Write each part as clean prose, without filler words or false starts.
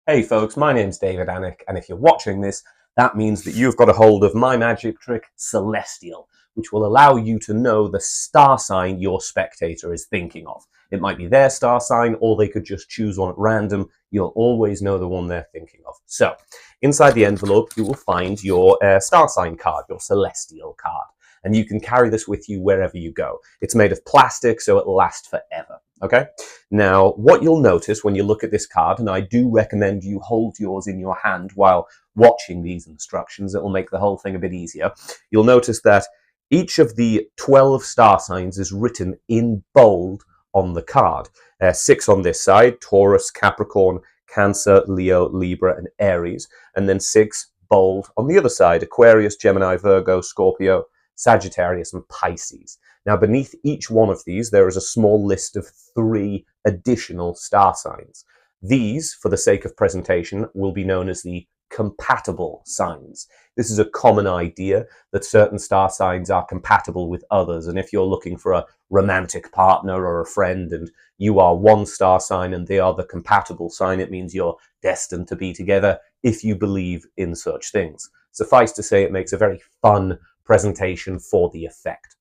Hey folks, my name's davidalnwick, and if you're watching this, that means that you've got a hold of my magic trick, Celestial, which will allow you to know the star sign your spectator is thinking of. It might be their star sign, or they could just choose one at random. You'll always know the one they're thinking of. So, inside the envelope, you will find your star sign card, your Celestial card. And you can carry this with you wherever you go. It's made of plastic, so it'll last forever. Okay? Now, what you'll notice when you look at this card, and I do recommend you hold yours in your hand while watching these instructions, it will make the whole thing a bit easier. You'll notice that each of the 12 star signs is written in bold on the card. 6 on this side, Taurus, Capricorn, Cancer, Leo, Libra, and Aries. And then 6 bold on the other side, Aquarius, Gemini, Virgo, Scorpio, Sagittarius, and Pisces. Now, beneath each one of these, there is a small list of 3 additional star signs. These, for the sake of presentation, will be known as the compatible signs. This is a common idea that certain star signs are compatible with others, and if you're looking for a romantic partner or a friend and you are one star sign and they are the compatible sign, it means you're destined to be together if you believe in such things. Suffice to say, it makes a very fun presentation for the effect.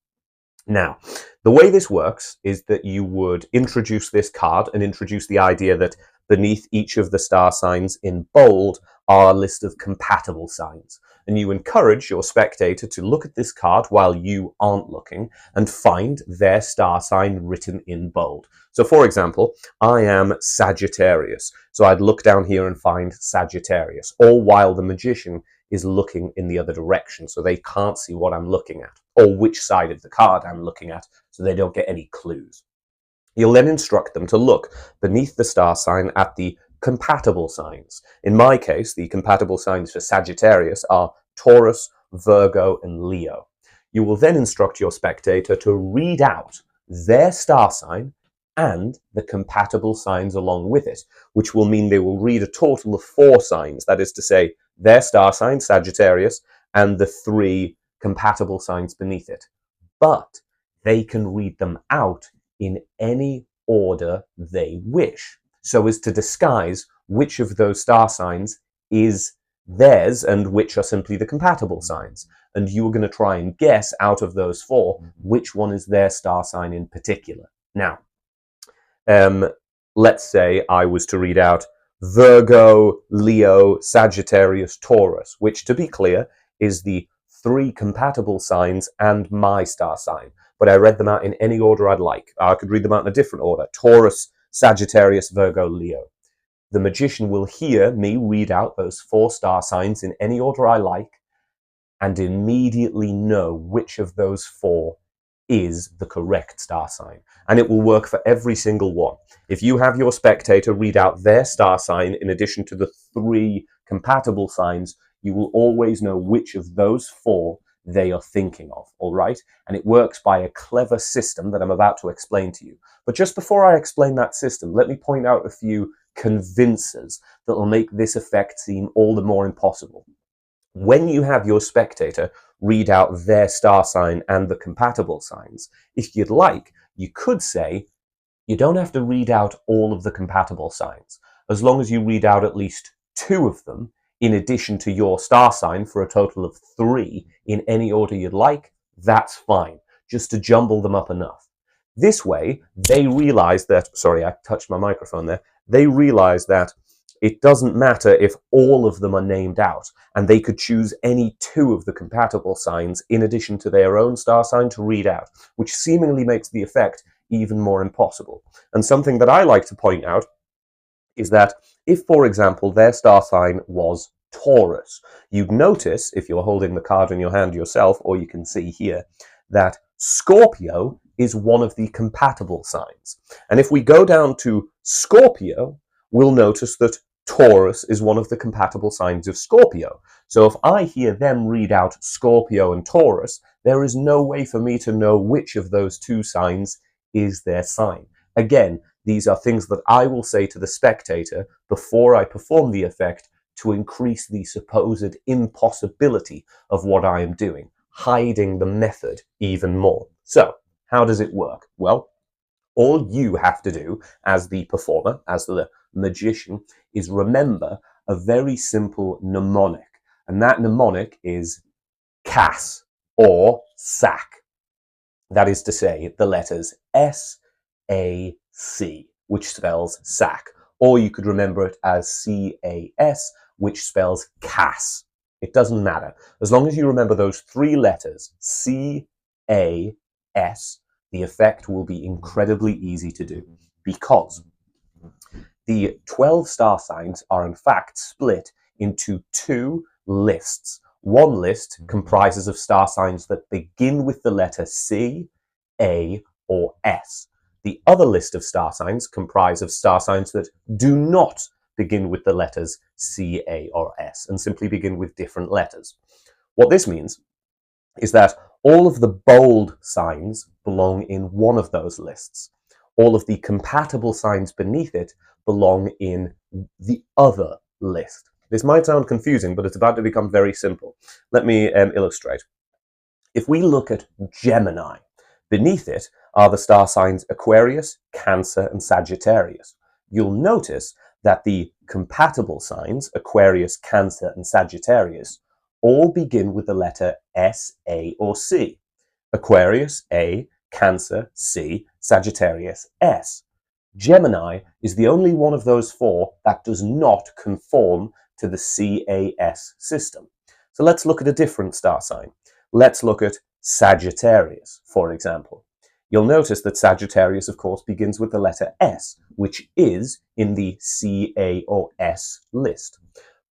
Now, the way this works is that you would introduce this card and introduce the idea that beneath each of the star signs in bold are a list of compatible signs. And you encourage your spectator to look at this card while you aren't looking and find their star sign written in bold. So for example, I am Sagittarius. So I'd look down here and find Sagittarius, all while the magician is looking in the other direction, so they can't see what I'm looking at, or which side of the card I'm looking at, so they don't get any clues. You'll then instruct them to look beneath the star sign at the compatible signs. In my case, the compatible signs for Sagittarius are Taurus, Virgo, and Leo. You will then instruct your spectator to read out their star sign and the compatible signs along with it, which will mean they will read a total of 4 signs, that is to say, their star sign, Sagittarius, and the 3 compatible signs beneath it. But they can read them out in any order they wish, so as to disguise which of those star signs is theirs and which are simply the compatible signs. And you are going to try and guess out of those 4 which one is their star sign in particular. Now, let's say I was to read out Virgo, Leo, Sagittarius, Taurus, which, to be clear, is the 3 compatible signs and my star sign. But I read them out in any order I'd like. I could read them out in a different order. Taurus, Sagittarius, Virgo, Leo. The magician will hear me read out those 4 star signs in any order I like and immediately know which of those 4 is the correct star sign. And it will work for every single one. If you have your spectator read out their star sign in addition to the 3 compatible signs, you will always know which of those 4 they are thinking of, all right? And it works by a clever system that I'm about to explain to you. But just before I explain that system, let me point out a few convincers that will make this effect seem all the more impossible. When you have your spectator read out their star sign and the compatible signs, if you'd like, you could say, you don't have to read out all of the compatible signs. As long as you read out at least 2 of them, in addition to your star sign for a total of 3 in any order you'd like, that's fine, just to jumble them up enough. This way, they realize that, sorry, I touched my microphone there, they realize that it doesn't matter if all of them are named out, and they could choose any 2 of the compatible signs in addition to their own star sign to read out, which seemingly makes the effect even more impossible. And something that I like to point out is that if, for example, their star sign was Taurus, you'd notice, if you're holding the card in your hand yourself, or you can see here, that Scorpio is one of the compatible signs. And if we go down to Scorpio, we'll notice that Taurus is one of the compatible signs of Scorpio. So if I hear them read out Scorpio and Taurus, there is no way for me to know which of those 2 signs is their sign. Again, these are things that I will say to the spectator before I perform the effect to increase the supposed impossibility of what I am doing, hiding the method even more. So, how does it work? Well, all you have to do as the performer, as the magician, is remember a very simple mnemonic. And that mnemonic is CAS, or SAC. That is to say, the letters S-A-C, which spells SAC. Or you could remember it as C-A-S, which spells CAS. It doesn't matter. As long as you remember those three letters, C-A-S, the effect will be incredibly easy to do, because the 12 star signs are in fact split into two lists. One list comprises of star signs that begin with the letter C, A, or S. The other list of star signs comprise of star signs that do not begin with the letters C, A, or S, and simply begin with different letters. What this means is that all of the bold signs belong in one of those lists. All of the compatible signs beneath it belong in the other list. This might sound confusing, but it's about to become very simple. Let me illustrate. If we look at Gemini, beneath it are the star signs Aquarius, Cancer, and Sagittarius. You'll notice that the compatible signs, Aquarius, Cancer, and Sagittarius, all begin with the letter S, A, or C. Aquarius, A, Cancer, C, Sagittarius, S. Gemini is the only one of those four that does not conform to the CAS system. So let's look at a different star sign. Let's look at Sagittarius, for example. You'll notice that Sagittarius, of course, begins with the letter S, which is in the CA or S list.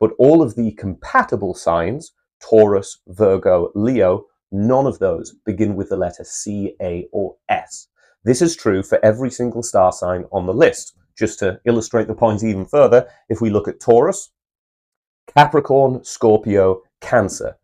But all of the compatible signs, Taurus, Virgo, Leo, none of those begin with the letter C, A, or S. This is true for every single star sign on the list. Just to illustrate the point even further, if we look at Taurus, Capricorn, Scorpio, Cancer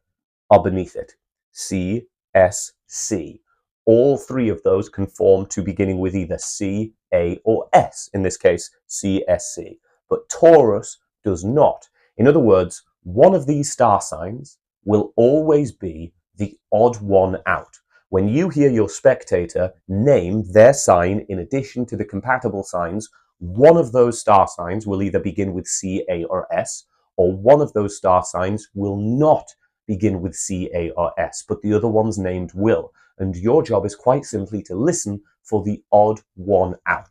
are beneath it. C, S, C. All three of those conform to beginning with either C, A, or S, in this case, C, S, C. But Taurus does not. In other words, one of these star signs will always be the odd one out. When you hear your spectator name their sign in addition to the compatible signs, one of those star signs will either begin with C, A, or S, or one of those star signs will not begin with C, A, or S, but the other ones named will. And your job is quite simply to listen for the odd one out.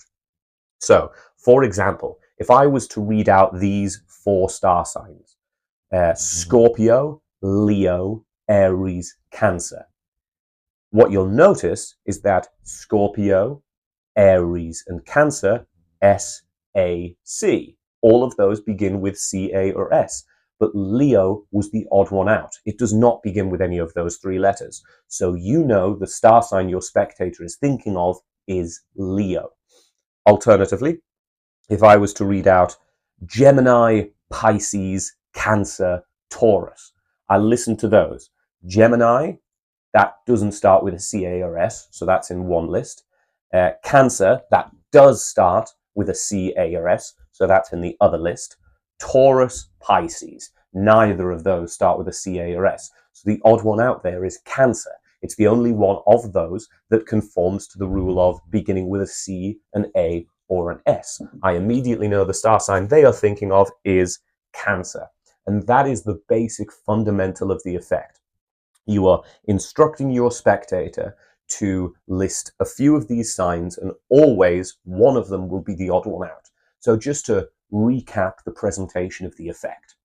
So, for example, if I was to read out these four star signs, Scorpio, Leo, Aries, Cancer, what you'll notice is that Scorpio, Aries, and Cancer, S, A, C. All of those begin with C, A, or S. But Leo was the odd one out. It does not begin with any of those three letters. So you know the star sign your spectator is thinking of is Leo. Alternatively, if I was to read out Gemini, Pisces, Cancer, Taurus, I listen to those. Gemini, that doesn't start with a C, A, or S, so that's in one list. Cancer, that does start with a C, A, or S, so that's in the other list. Taurus, Pisces, neither of those start with a C, A, or S. So the odd one out there is Cancer. It's the only one of those that conforms to the rule of beginning with a C, an A, or an S. I immediately know the star sign they are thinking of is Cancer. And that is the basic fundamental of the effect. You are instructing your spectator to list a few of these signs, and always one of them will be the odd one out. So just to recap the presentation of the effect,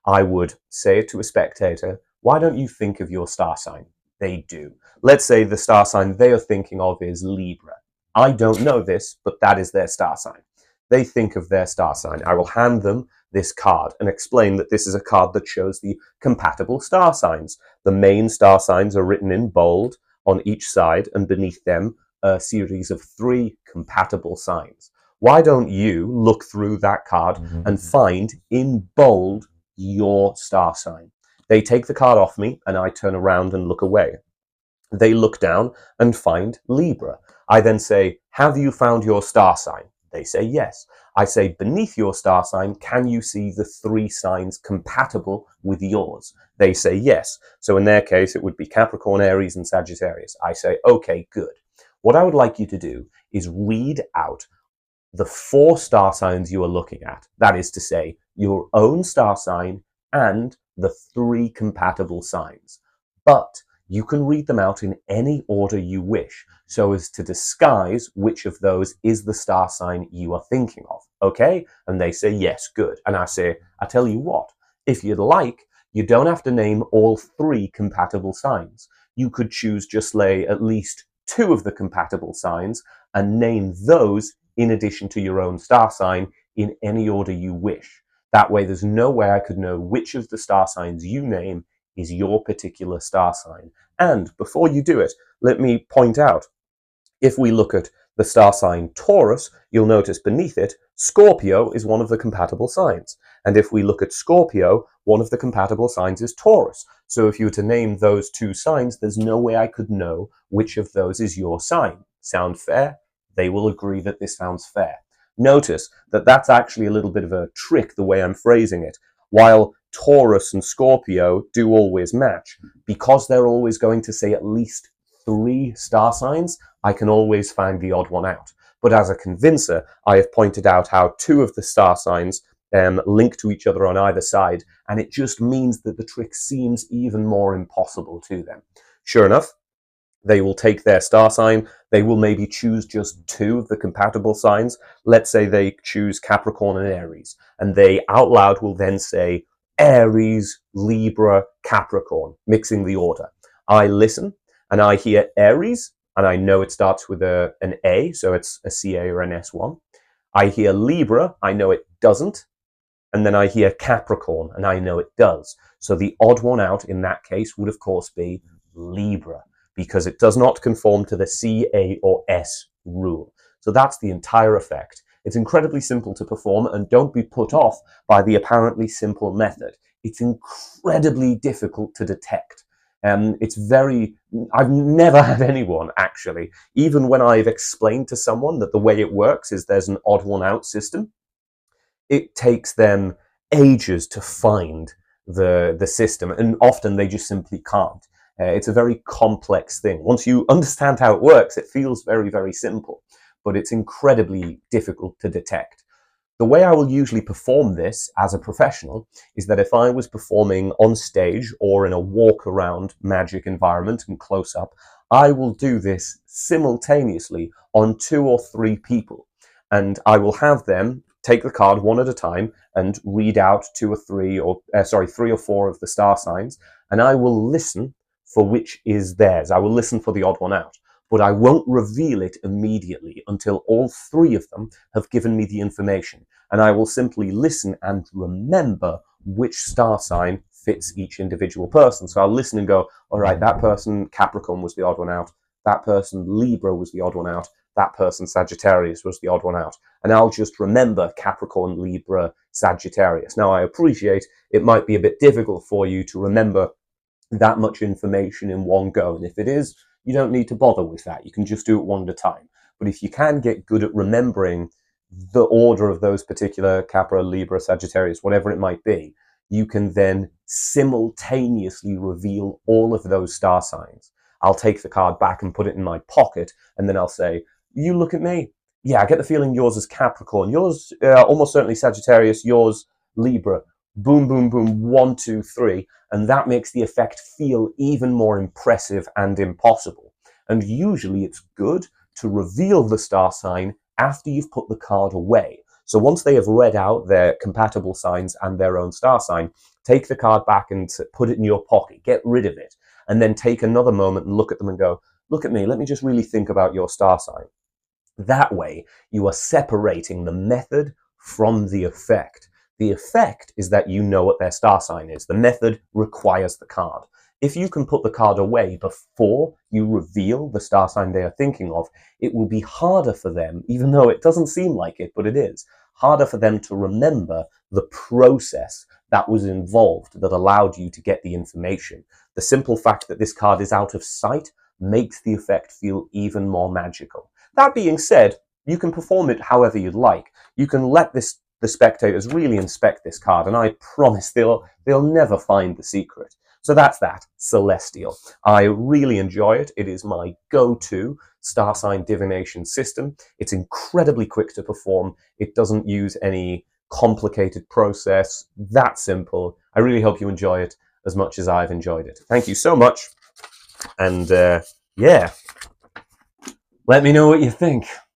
I would say to a spectator, why don't you think of your star sign? They do. Let's say the star sign they are thinking of is Libra. I don't know this, but that is their star sign. They think of their star sign. I will hand them this card and explain that this is a card that shows the compatible star signs. The main star signs are written in bold on each side, and beneath them a series of 3 compatible signs. Why don't you look through that card and find in bold your star sign? They take the card off me and I turn around and look away. They look down and find Libra. I then say, have you found your star sign? They say yes. I say, beneath your star sign, can you see the 3 signs compatible with yours? They say yes. So in their case, it would be Capricorn, Aries, and Sagittarius. I say, okay, good. What I would like you to do is read out the 4 star signs you are looking at. That is to say, your own star sign and the 3 compatible signs. But you can read them out in any order you wish, so as to disguise which of those is the star sign you are thinking of. Okay? And they say, yes, good. And I say, I tell you what, if you'd like, you don't have to name all 3 compatible signs. You could choose just at least 2 of the compatible signs and name those in addition to your own star sign in any order you wish. That way there's no way I could know which of the star signs you name is your particular star sign. And before you do it, let me point out, if we look at the star sign Taurus, you'll notice beneath it, Scorpio is one of the compatible signs. And if we look at Scorpio, one of the compatible signs is Taurus. So if you were to name those 2 signs, there's no way I could know which of those is your sign. Sound fair? They will agree that this sounds fair. Notice that that's actually a little bit of a trick, the way I'm phrasing it. While Taurus and Scorpio do always match, because they're always going to say at least 3 star signs, I can always find the odd one out. But as a convincer, I have pointed out how 2 of the star signs link to each other on either side, and it just means that the trick seems even more impossible to them. Sure enough, they will take their star sign, they will maybe choose just 2 of the compatible signs. Let's say they choose Capricorn and Aries, and they out loud will then say Aries, Libra, Capricorn, mixing the order. I listen, and I hear Aries, and I know it starts with an A, so it's a CA or an S1. I hear Libra, I know it doesn't, and then I hear Capricorn, and I know it does. So the odd one out in that case would, of course, be Libra, because it does not conform to the C, A, or S rule. So that's the entire effect. It's incredibly simple to perform, and don't be put off by the apparently simple method. It's incredibly difficult to detect. I've never had anyone, actually, even when I've explained to someone that the way it works is there's an odd one out system, it takes them ages to find the system, and often they just simply can't. It's a very complex thing. Once you understand how it works, it feels very, very simple, but it's incredibly difficult to detect. The way I will usually perform this as a professional is that if I was performing on stage or in a walk-around magic environment and close-up, I will do this simultaneously on 2 or 3 people. And I will have them take the card one at a time and read out 3 or 4 of the star signs, and I will listen for which is theirs. I will listen for the odd one out, but I won't reveal it immediately until all 3 of them have given me the information, and I will simply listen and remember which star sign fits each individual person. So I'll listen and go, all right, that person Capricorn was the odd one out, that person Libra was the odd one out, that person Sagittarius was the odd one out, and I'll just remember Capricorn, Libra, Sagittarius. Now I appreciate it might be a bit difficult for you to remember that much information in one go, and if it is, you don't need to bother with that. You can just do it one at a time. But if you can get good at remembering the order of those particular Capra, Libra, Sagittarius, whatever it might be, you can then simultaneously reveal all of those star signs. I'll take the card back and put it in my pocket, and then I'll say, you look at me. Yeah, I get the feeling yours is Capricorn. Yours, almost certainly Sagittarius. Yours, Libra. Boom, boom, boom, 1, 2, 3. And that makes the effect feel even more impressive and impossible. And usually it's good to reveal the star sign after you've put the card away. So once they have read out their compatible signs and their own star sign, take the card back and put it in your pocket, get rid of it, and then take another moment and look at them and go, look at me, let me just really think about your star sign. That way, you are separating the method from the effect. The effect is that you know what their star sign is. The method requires the card. If you can put the card away before you reveal the star sign they are thinking of, it will be harder for them, even though it doesn't seem like it, but it is, harder for them to remember the process that was involved that allowed you to get the information. The simple fact that this card is out of sight makes the effect feel even more magical. That being said, you can perform it however you'd like. You can let the spectators really inspect this card, and I promise they'll never find the secret. So that's that, Celestial. I really enjoy it. It is my go-to star sign divination system. It's incredibly quick to perform. It doesn't use any complicated process. That simple. I really hope you enjoy it as much as I've enjoyed it. Thank you so much. And yeah, let me know what you think.